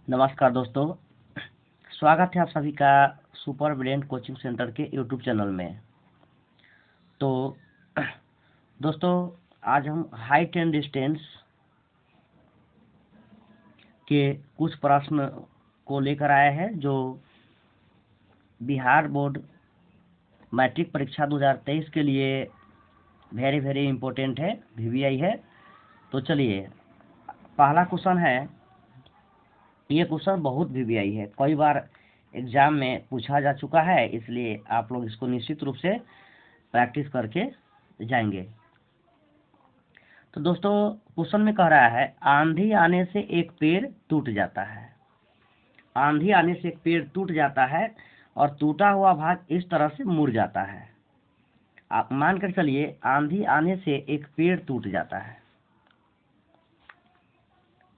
नमस्कार दोस्तों, स्वागत है आप सभी का सुपर ब्रिलियंट कोचिंग सेंटर के यूट्यूब चैनल में। तो दोस्तों, आज हम हाइट एंड डिस्टेंस के कुछ प्रश्न को लेकर आए हैं जो बिहार बोर्ड मैट्रिक परीक्षा 2023 के लिए वेरी इम्पोर्टेंट है, वीवीआई है। तो चलिए, पहला क्वेश्चन है। ये क्वेश्चन बहुत वीवीआई है, कई बार एग्जाम में पूछा जा चुका है, इसलिए आप लोग इसको निश्चित रूप से प्रैक्टिस करके जाएंगे। तो दोस्तों, क्वेश्चन में कह रहा है आंधी आने से एक पेड़ टूट जाता है। आंधी आने से एक पेड़ टूट जाता है और टूटा हुआ भाग इस तरह से मुड़ जाता है। आप मान कर चलिए, आंधी आने से एक पेड़ टूट जाता है।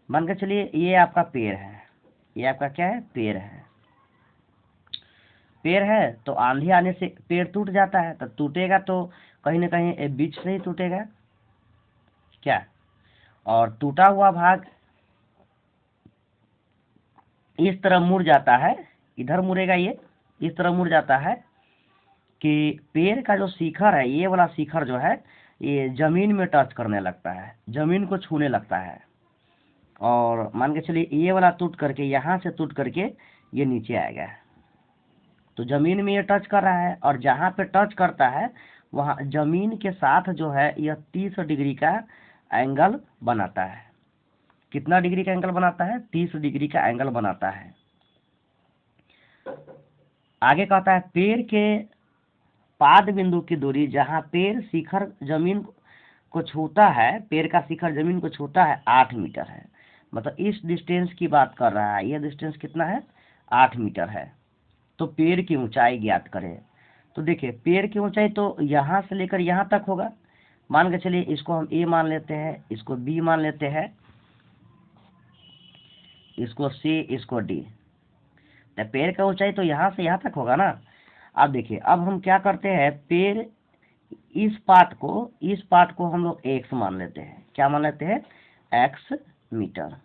मान कर चलिए ये आपका पेड़ है, ये आपका क्या है, पेड़ है। पेड़ है तो आंधी आने से पेड़ टूट जाता है, तो टूटेगा तो कहीं ना कहीं बीच से ही टूटेगा क्या। और टूटा हुआ भाग इस तरह मुड़ जाता है, इधर मुड़ेगा, ये इस तरह मुड़ जाता है कि पेड़ का जो शिखर है, ये वाला शिखर जो है, ये जमीन में टच करने लगता है, जमीन को छूने लगता है। और मान के चलिए ये वाला टूट करके, यहाँ से टूट करके ये नीचे आएगा। तो जमीन में ये टच कर रहा है, और जहाँ पे टच करता है वहाँ जमीन के साथ जो है यह 30 डिग्री का एंगल बनाता है। कितना डिग्री का एंगल बनाता है? 30 डिग्री का एंगल बनाता है। आगे कहता है पेड़ के पाद बिंदु की दूरी, जहाँ पेड़ शिखर जमीन को छूता है, पेड़ का शिखर जमीन को छूता है, 8 मीटर है। मतलब इस डिस्टेंस की बात कर रहा है। यह डिस्टेंस कितना है? 8 मीटर है। तो पेड़ की ऊंचाई ज्ञात करें। तो देखिए, पेड़ की ऊंचाई तो यहाँ से लेकर यहाँ तक होगा। मान के चलिए इसको हम ए मान लेते हैं, इसको बी मान लेते हैं, इसको सी, इसको डी। तो पेड़ का ऊंचाई तो यहाँ से यहाँ तक होगा ना। अब देखिए, अब हम क्या करते हैं, पेड़ इस पार्ट को हम लोग एक्स मान लेते हैं। क्या मान लेते हैं? X metre.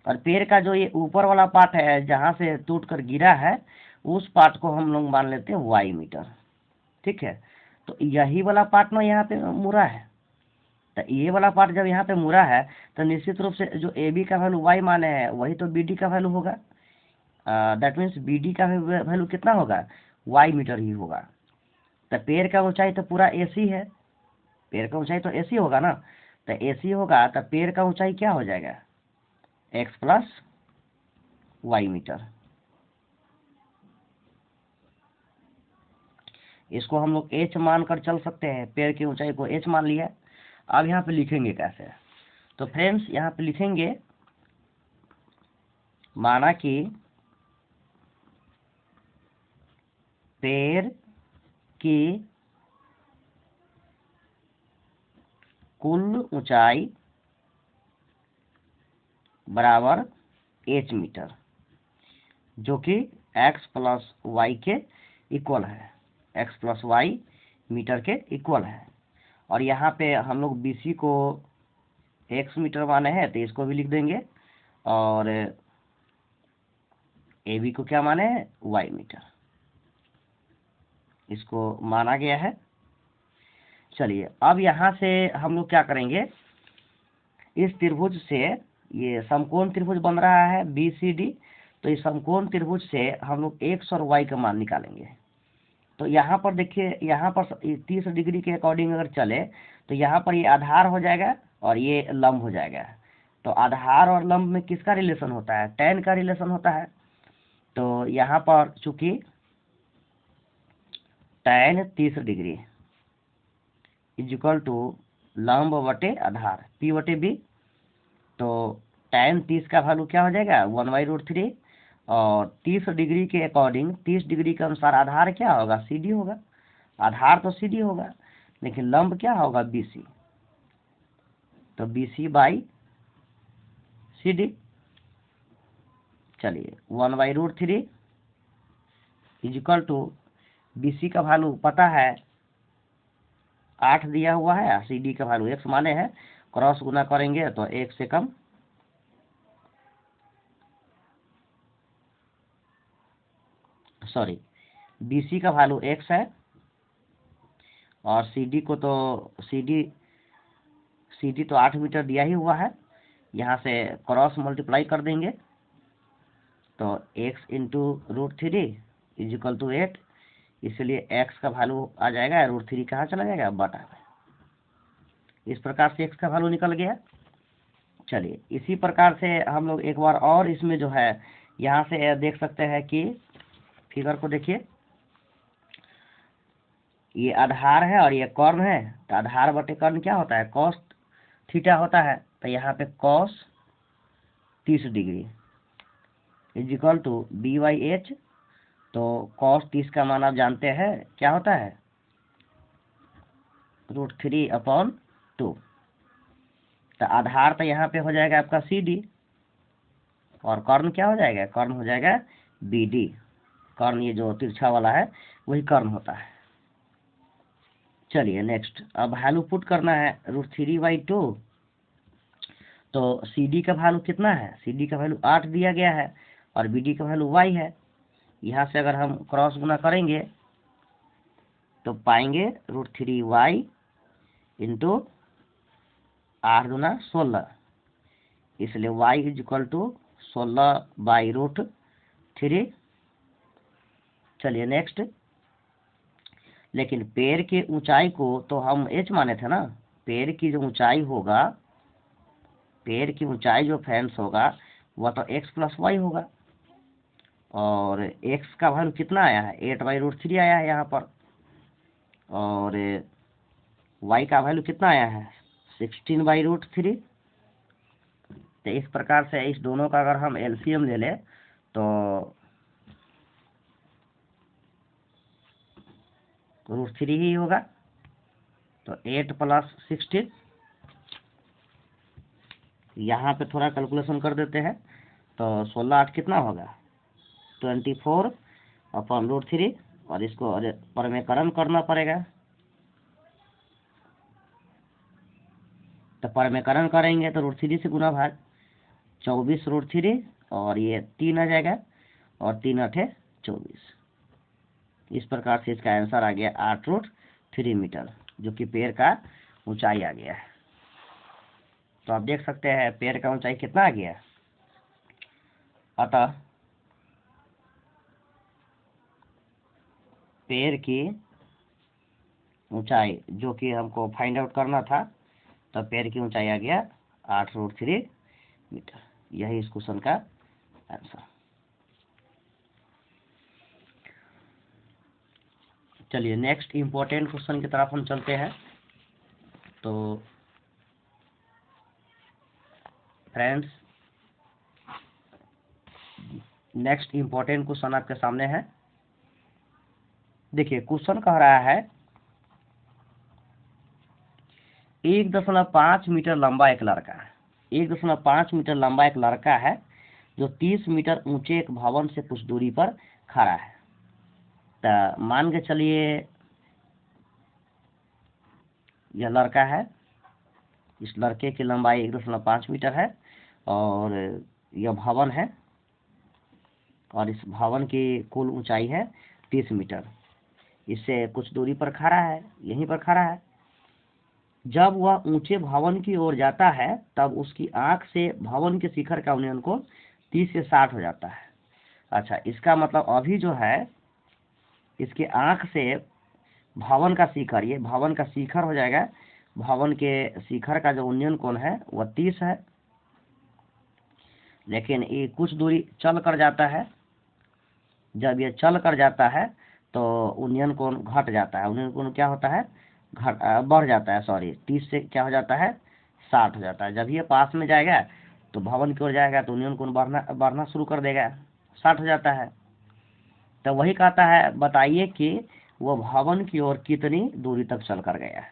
और पेड़ का जो ये ऊपर वाला पार्ट है, जहाँ से टूट कर गिरा है, उस पार्ट को हम लोग मान लेते हैं वाई मीटर। ठीक है। तो यही वाला पार्ट ना यहाँ पे मुड़ा है, तो ये वाला पार्ट जब यहाँ पे मुड़ा है तो निश्चित रूप से जो ए बी का वैल्यू वाई माने हैं वही तो बी डी का वैल्यू होगा। दैट मीन्स बी डी का वैल्यू कितना होगा? वाई मीटर ही होगा। तो पेड़ का ऊंचाई तो पूरा एसी है, पेड़ का ऊंचाई तो एसी होगा ना। तो एसी होगा तो पेड़ का ऊंचाई क्या हो जाएगा? X plus y metre. इसको हम लोग एच मान कर चल सकते हैं, पेड़ की ऊंचाई को एच मान लिया। अब यहाँ पे लिखेंगे कैसे? तो फ्रेंड्स, यहाँ पे लिखेंगे, माना कि पेड़ की कुल ऊंचाई बराबर एच मीटर, जो कि एक्स प्लस वाई के इक्वल है, एक्स प्लस वाई मीटर के इक्वल है। और यहाँ पे हम लोग BC को एक्स मीटर माने हैं, तो इसको भी लिख देंगे। और AB को क्या माने हैं? Y metre. इसको माना गया है। चलिए, अब यहाँ से हम लोग क्या करेंगे, इस त्रिभुज से, ये समकोण त्रिभुज बन रहा है BCD, तो इस समकोण त्रिभुज से हम लोग एक्स और वाई का मान निकालेंगे। तो यहाँ पर देखिए, यहाँ पर 30 डिग्री के अकॉर्डिंग अगर चले तो यहाँ पर ये आधार हो जाएगा और ये लंब हो जाएगा। तो आधार और लंब में किसका रिलेशन होता है? tan का रिलेशन होता है। तो यहाँ पर चूंकि tan 30 degree is equal to लंब बटे आधार P बटे B। तो tan 30 का वैल्यू क्या हो जाएगा? 1/√3। और 30 डिग्री के अकॉर्डिंग, 30 डिग्री के अनुसार आधार क्या होगा? CD होगा। आधार तो CD होगा, लेकिन लंब क्या होगा? BC। तो BC बाई CD। चलिए, 1/√3 इज इक्वल टू BC का वैल्यू पता है 8 दिया हुआ है, CD का वैल्यू x माने है, क्रॉस गुना करेंगे तो 1 से कम सॉरी BC का वैल्यू x है और CD को तो CD तो 8 मीटर दिया ही हुआ है, यहाँ से क्रॉस मल्टीप्लाई कर देंगे तो x into √3 is equal to 8, इसलिए x का वैल्यू आ जाएगा, √3 कहाँ चला जाएगा बटा में। इस प्रकार से x का वैल्यू निकल गया। चलिए इसी प्रकार से हम लोग एक बार और इसमें जो है यहाँ से देख सकते हैं कि फिगर को देखिए, ये आधार है और ये कर्ण है, तो आधार बटे कर्ण क्या होता है कॉस थीटा होता है, तो यहाँ पे cos 30 degree is equal to B/H, तो कॉस 30 का मान आप जानते हैं क्या होता है √3/2, तो आधार तो यहाँ पे हो जाएगा आपका CD और कर्ण क्या हो जाएगा, कर्ण हो जाएगा BD, कर्ण ये जो तिरछा वाला है वही कर्ण होता है। चलिए नेक्स्ट, अब वैल्यू पुट करना है √3/2, तो CD का वैल्यू कितना है, CD का वैल्यू 8 दिया गया है और BD का वैल्यू y है। यहाँ से अगर हम क्रॉस गुना करेंगे तो पाएंगे √3y इंटू 8 दूना 16, इसलिए y इज इक्वल टू 16/√3। चलिए नेक्स्ट, लेकिन पेड़ के ऊंचाई को तो हम h माने थे ना, पेड़ की जो ऊंचाई होगा, पेड़ की ऊंचाई जो फ्रेंड्स होगा वह तो x + y होगा, और x का वैल्यू कितना आया है 8/√3 आया है यहाँ पर, और y का वैल्यू कितना आया है 16/√3। तो इस प्रकार से इस दोनों का अगर हम एलसीएम ले लें तो √3 ही होगा, तो 8 + 16, यहाँ पे थोड़ा कैलकुलेशन कर देते हैं तो 16 8 कितना होगा 24/√3, और इसको परमेकरण करना पड़ेगा, तो परमेकरण करेंगे तो √3 से गुना भाग 24/√3, और ये 3 आ जाएगा और 3 8 24। इस प्रकार से इसका आंसर आ गया 8√3 मीटर, जो कि पेड़ का ऊंचाई आ गया है। तो आप देख सकते हैं पेड़ का ऊंचाई कितना आ गया। अतः पेड़ की ऊंचाई जो कि हमको फाइंड आउट करना था, तो पेड़ की ऊंचाई आ गया 8√3 मीटर। यही इस क्वेश्चन का आंसर। चलिए नेक्स्ट इम्पोर्टेंट क्वेश्चन की तरफ हम चलते हैं। तो फ्रेंड्स, नेक्स्ट इम्पोर्टेंट क्वेश्चन आपके सामने है। देखिए क्वेश्चन कह रहा है 1.5 मीटर लंबा एक लड़का है, 1.5 मीटर लंबा एक लड़का है जो 30 मीटर ऊंचे एक भवन से कुछ दूरी पर खड़ा है। तो मान के चलिए यह लड़का है, इस लड़के की लंबाई 1.5 मीटर है और यह भवन है, और इस भवन की कुल ऊंचाई है 30 मीटर। इससे कुछ दूरी पर खड़ा है, यहीं पर खड़ा है। जब वह ऊंचे भवन की ओर जाता है तब उसकी आंख से भवन के शिखर का उन्नयन कोण 30 से 60 हो जाता है। अच्छा, इसका मतलब अभी जो है इसके आंख से भवन का शिखर, ये भवन का शिखर हो जाएगा, भवन के शिखर का जो उन्नयन कोण है वह 30 है, लेकिन ये कुछ दूरी चल कर जाता है। जब ये चल कर जाता है तो उन्नयन कोण घट जाता है, उन्नयन कोण क्या होता है बढ़ जाता है, सॉरी 30 से क्या हो जाता है 60 हो जाता है। जब ये पास में जाएगा तो भवन की ओर जाएगा तो उन्नयन कोण बढ़ना शुरू कर देगा, 60 हो जाता है। तो वही कहता है बताइए कि वो भवन की ओर कितनी दूरी तक चल कर गया है।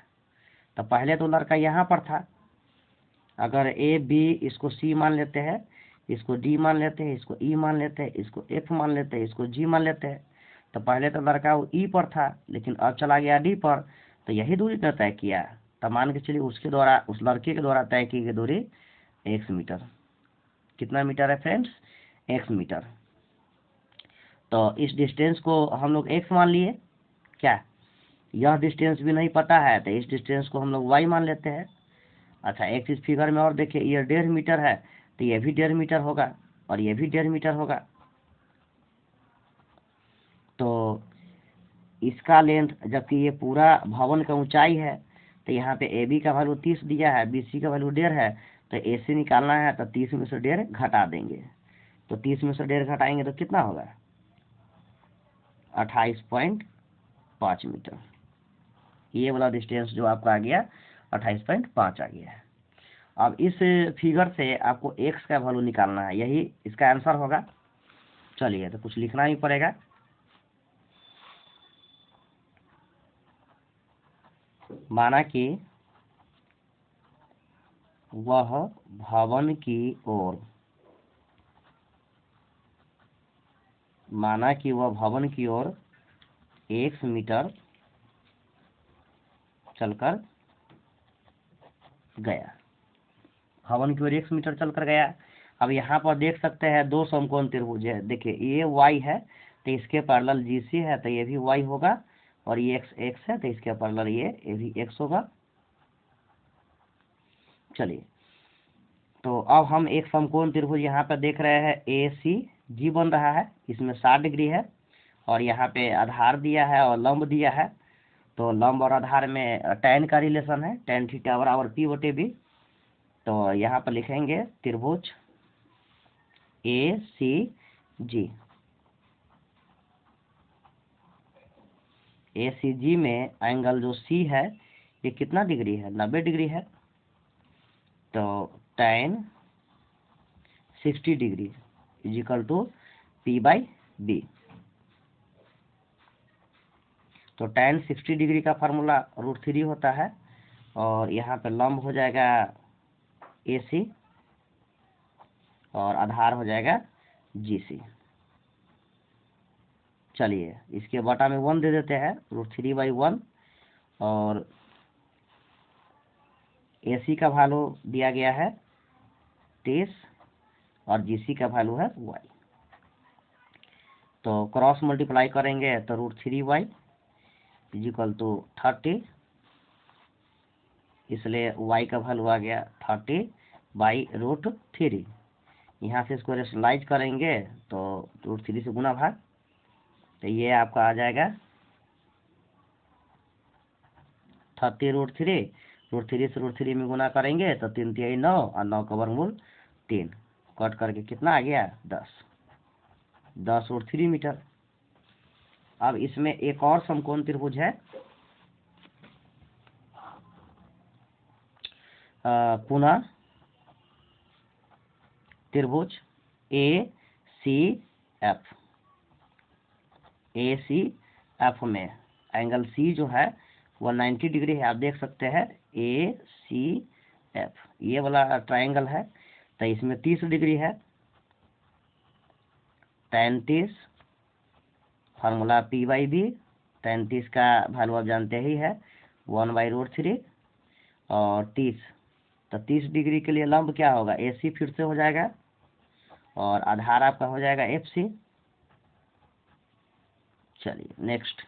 तो पहले तो लड़का यहाँ पर था, अगर ए बी इसको सी मान लेते हैं, इसको डी मान लेते हैं, इसको ई मान लेते हैं, इसको एफ मान लेते हैं, इसको जी मान लेते हैं। तो पहले तो लड़का वो ई पर था लेकिन अब चला गया डी पर, तो यही दूरी ने तय किया। तो मान के चलिए उसके द्वारा, उस लड़के के द्वारा तय की गई दूरी x मीटर। कितना मीटर है फ्रेंड्स, x मीटर। तो इस डिस्टेंस को हम लोग x मान लिए। क्या यह डिस्टेंस भी नहीं पता है तो इस डिस्टेंस को हम लोग y मान लेते हैं। अच्छा, एक चीज फिगर में और देखिए, ये 1.5 मीटर है तो ये भी 1.5 मीटर होगा और ये भी 1.5 मीटर होगा। तो इसका लेंथ, जबकि ये पूरा भवन का ऊंचाई है, तो यहाँ पे AB का वैल्यू 30 दिया है, BC का वैल्यू 1.5 है, तो AC निकालना है तो 30 में से 1.5 घटा देंगे। तो 30 में से 1.5 घटाएंगे तो कितना होगा? 28.5 मीटर। ये वाला डिस्टेंस जो आपका आ गया 28.5 आ गया है। अब इस फिगर से आपको x का वैल्यू निकालना है, यही इसका आंसर होगा। चलिए, तो कुछ लिखना ही पड़ेगा। माना कि वह भवन की ओर, माना कि वह भवन की ओर 1 मीटर चलकर गया। भवन की ओर 1 मीटर चलकर गया। अब यहाँ पर देख सकते हैं दो समकोण त्रिभुज है। देखिए, ये y है तो इसके पैरेलल GC है, तो ये भी y होगा, और ये x है तो इसके पैरेलल ये भी x होगा। चलिए, तो अब हम एक समकोण त्रिभुज यहाँ पर देख रहे हैं, ACG बन रहा है। इसमें 60 डिग्री है और यहाँ पे आधार दिया है और लंब दिया है। तो लंब और आधार में tan का रिलेशन है, tan थीटा बराबर P/B। तो यहाँ पर लिखेंगे त्रिभुज ACG। ACG में एंगल जो C है ये कितना डिग्री है? 90 डिग्री है। तो tan 60 degree is equal to P/B। तो tan 60 डिग्री का फार्मूला √3 होता है, और यहाँ पे लंब हो जाएगा AC और आधार हो जाएगा GC। चलिए, इसके बटा में 1 दे देते हैं, √3/1, और AC का वैल्यू दिया गया है 30 और GC का वैल्यू है y। तो क्रॉस मल्टीप्लाई करेंगे तो √3y इज इक्वल टू 30, इसलिए y का वैल्यू आ गया 30/√3। यहाँ से इसको रेशनलाइज करेंगे तो √3 से गुना भाग, तो ये आपका आ जाएगा 30√3। √3 से √3 में गुना करेंगे तो 3 3 9 और 9 का वर्गमूल 3, कट करके कितना आ गया? 10 √3 मीटर। अब इसमें एक और समकोण त्रिभुज है, पुनः त्रिभुज ACF में एंगल C जो है वो 90 डिग्री है। आप देख सकते हैं ACF, ये वाला ट्रायंगल है, तो इसमें 30 डिग्री है। tan 30 फार्मूला P/B, tan 30 का वैल्यू आप जानते ही है 1/√3, और 30, तो 30 डिग्री के लिए लंब क्या होगा? AC फिर से हो जाएगा, और आधार आपका हो जाएगा FC। चलिए नेक्स्ट,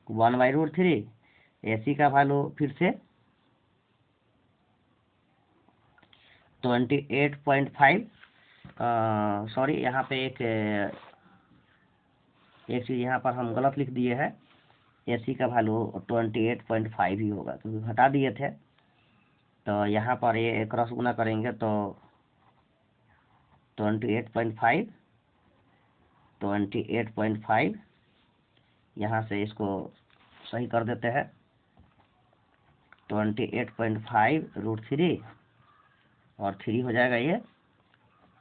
1/√3, AC का वैल्यू फिर से 28.5। सॉरी, यहाँ पे एक चीज़ यहाँ पर हम गलत लिख दिए हैं, AC का वैल्यू 28.5 ही होगा क्योंकि घटा दिए थे। तो यहाँ पर ये क्रॉस गुना करेंगे तो 28.5 यहाँ से इसको सही कर देते हैं, 28.5 और 3 हो जाएगा, ये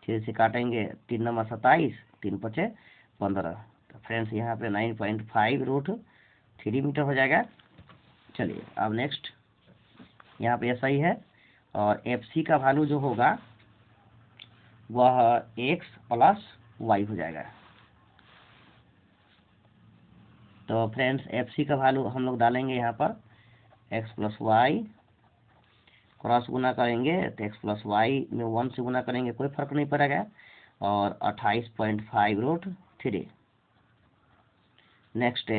3 से काटेंगे 3 9 27, 3 5 15। तो फ्रेंड्स यहाँ पे 9.5 √3 मीटर हो जाएगा। चलिए, अब नेक्स्ट, यहाँ पे सही है, और FC का वैल्यू जो होगा वह x + y हो जाएगा। तो फ्रेंड्स FC का वैल्यू हम लोग डालेंगे यहाँ पर x + y, क्रॉस गुना करेंगे तो x + y में 1 से गुना करेंगे, कोई फर्क नहीं पड़ेगा, और 28.5 √3 3। नेक्स्ट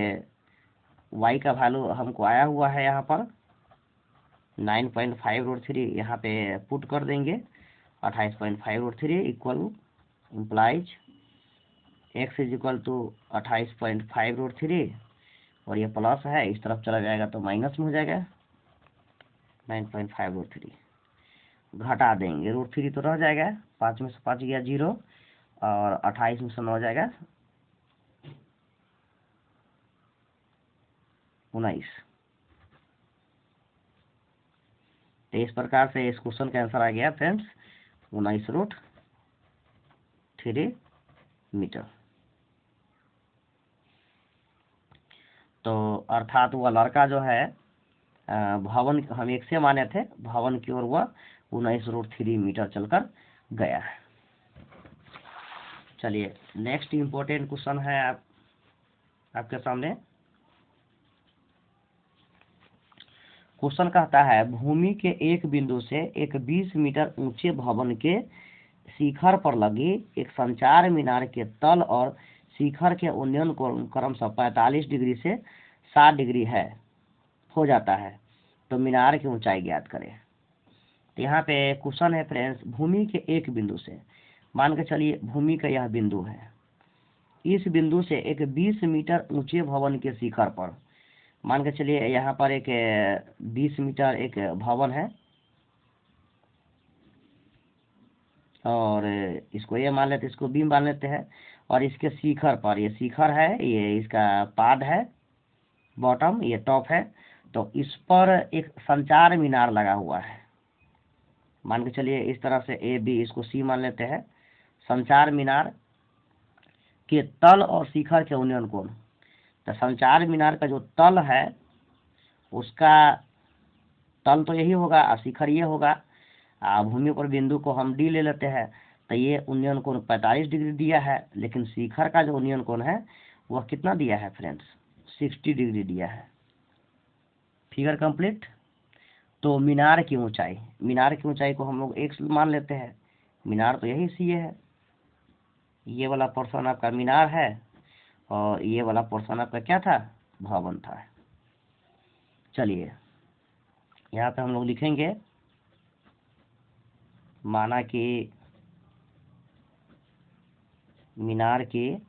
y का वैल्यू हमको आया हुआ है यहाँ पर 9.5√3, यहाँ पे पुट कर देंगे 28.5√3 equal implies x is equal to 28.5√3 और ये प्लस है, इस तरफ चला जाएगा तो माइनस में हो जाएगा 9.5√3। घटा देंगे √3 तो रह जाएगा, 5 में से 5 गया 0 और 28 में से 9 जाएगा 19। तो इस प्रकार से इस क्वेश्चन का आंसर आ गया फ्रेंड्स 19√3 मीटर। तो अर्थात वह लड़का जो है भवन, हम एक से माने थे, भवन की ओर वह 19√3 मीटर चलकर गया है। चलिए नेक्स्ट इम्पोर्टेंट क्वेश्चन है आपके सामने। क्वेश्चन कहता है भूमि के एक बिंदु से एक 20 मीटर ऊंचे भवन के शिखर पर लगी एक संचार मीनार के तल और शिखर के उन्नयन कोण क्रमशः 45 डिग्री से 60 डिग्री हो जाता है, तो मीनार की ऊंचाई ज्ञात करें। तो यहाँ पे क्वेश्चन है फ्रेंड्स, भूमि के एक बिंदु से, मान के चलिए भूमि का यह बिंदु है, इस बिंदु से एक 20 मीटर ऊंचे भवन के शिखर पर, मान के चलिए यहाँ पर एक 20 मीटर एक भवन है और इसको ये मान लेते, इसको बी मान लेते हैं, और इसके शिखर पर, ये शिखर है, ये इसका पाद है, बॉटम, ये टॉप है, तो इस पर एक संचार मीनार लगा हुआ है। मान के चलिए इस तरह से ए बी, इसको सी मान लेते हैं। संचार मीनार के तल और शिखर के उन्नयन कोण, तो संचार मीनार का जो तल है उसका तल तो यही होगा और शिखर ये होगा। भूमि पर बिंदु को हम डी ले लेते हैं, तो ये उन्नयन कोण 45 डिग्री दिया है, लेकिन शिखर का जो उन्नयन कोण है वह कितना दिया है फ्रेंड्स, 60 डिग्री दिया है। Figure complete. तो मीनार की ऊंचाई, मीनार की ऊंचाई को हम लोग x मान लेते हैं, मीनार तो यही सी है, ये वाला पोर्शन आपका मीनार है और ये वाला पोर्शन आपका क्या था, भवन था। चलिए यहाँ पे हम लोग लिखेंगे, माना कि मीनार की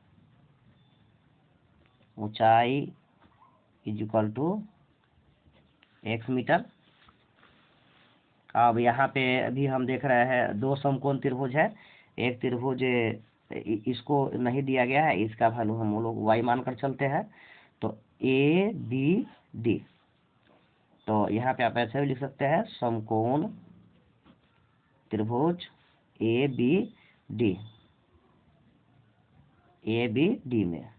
ऊंचाई is equal to x metre. अब यहाँ पे अभी हम देख रहे हैं दो समकोण त्रिभुज है, एक त्रिभुज इसको नहीं दिया गया है, इसका वैल्यू हम लोग y मानकर चलते हैं, तो ए बी डी, तो यहाँ पे आप ऐसे भी लिख सकते हैं समकोण त्रिभुज ए बी डी में।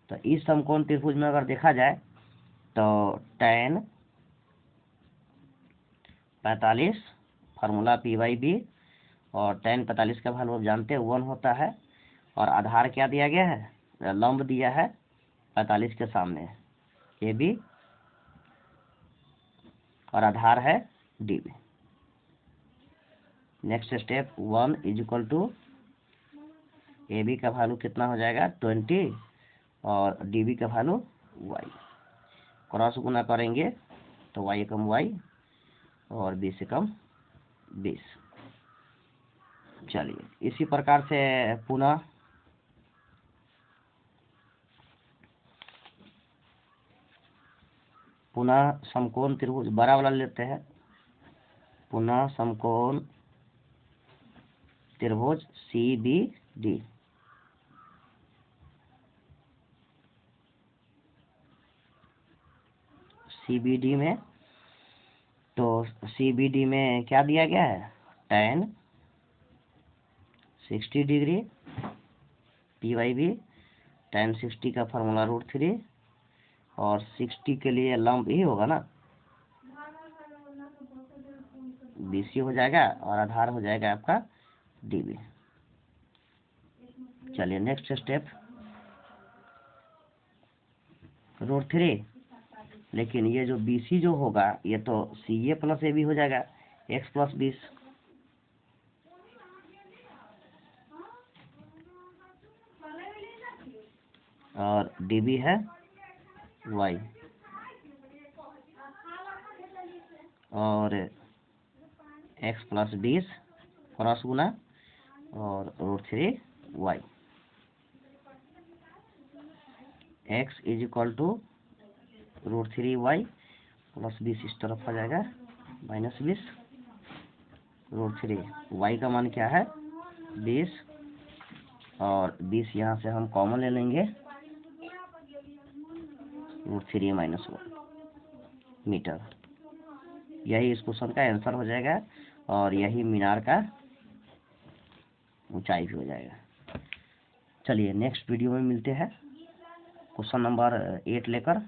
तो इस समकोण त्रिभुज में अगर देखा जाए तो tan 45 फार्मूला P/B, और tan 45 का वैल्यू आप जानते हैं 1 होता है, और आधार क्या दिया गया है, लंब दिया है 45 के सामने AB और आधार है DB। Next step 1 is equal to AB का वैल्यू कितना हो जाएगा 20 और DB का वैल्यू y, क्रॉस गुना करेंगे तो y कम y और b से कम 20। चलिए इसी प्रकार से पुनः समकोण त्रिभुज बड़ा वाला लेते हैं, पुनः समकोण त्रिभुज CBD, में, तो CBD में क्या दिया गया है, tan 60 डिग्री P/B, tan 60 का फार्मूला √3 और 60 के लिए लंब ही होगा ना, BC हो जाएगा और आधार हो जाएगा आपका DB। चलिए नेक्स्ट स्टेप √3, लेकिन ये जो BC जो होगा ये तो CA प्लस AB हो जाएगा, x प्लस 20। और dB है y, और x प्लस 20 क्रॉस गुना और √3y, x is equal to √3y plus 20 इस तरफ आ जाएगा माइनस 20, √3y का मान क्या है 20, और 20 यहाँ से हम कॉमन ले लेंगे, √3 माइनस 1 मीटर। यही इस क्वेश्चन का आंसर हो जाएगा और यही मीनार का ऊंचाई भी हो जाएगा। चलिए नेक्स्ट वीडियो में मिलते हैं क्वेश्चन नंबर 8 लेकर।